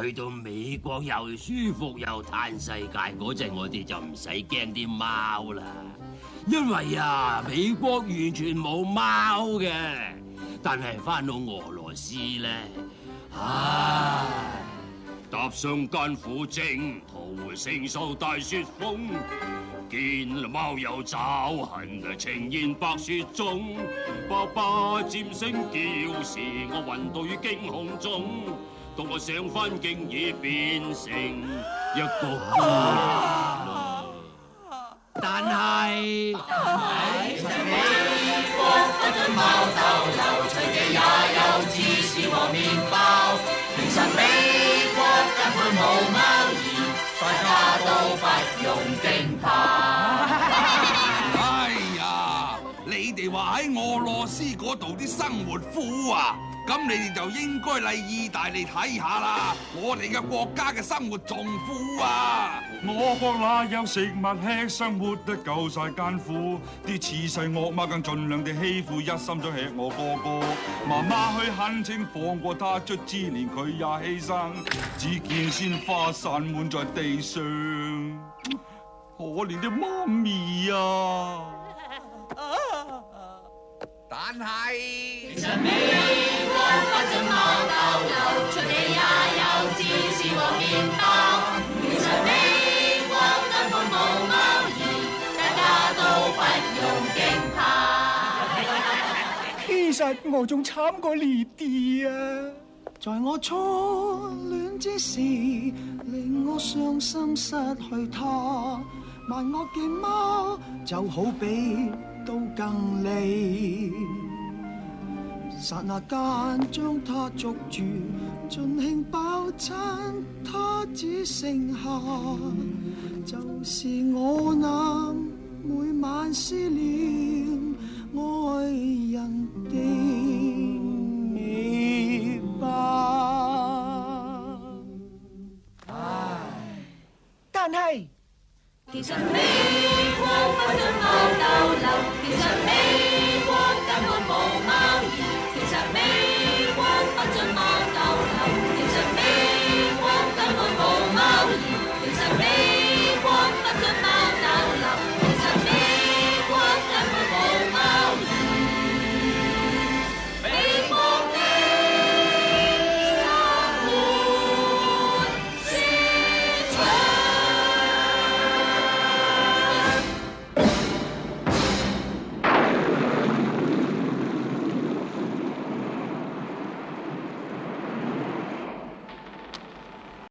去到美國又舒服又嘆世界嗰陣，我哋就唔使驚啲貓啦，因為美國完全冇貓嘅。但係翻到俄羅斯咧，踏上艱苦征途，承受大雪風，見貓有爪痕，呈現白雪中，爸爸漸聲叫時，我暈倒於驚恐中。到我上翻竟已變成一個孤兒。但係美國不准貓逗留，隨地也有芝士和麵包。其實美國根本冇貓兒，大家都不用驚怕。哎呀，你哋話喺俄羅斯嗰度啲生活苦啊！咁你哋就應該嚟意大利睇下啦，我哋嘅國家嘅生活仲苦啊！我國哪有食物吃，生活得夠晒艱苦，啲恃勢惡馬更盡量地欺負，一心想吃我哥哥。媽媽去懇請放過他，卒之連佢也犧牲，只見鮮花散滿在地上，可憐的媽咪啊！但係其實美國不准貓逗留，隨地也有芝士和麵包。其實美國根本冇貓兒，大家都不用驚怕。其實我仲慘過呢啲啊！在我初戀之時，令我傷心失去他，萬惡嘅貓就好比刀更利，剎那間將他捉住，盡興飽餐，他只剩下就是我那每晚思念愛人的尾巴。但係其實美國不准貓逗留，其實美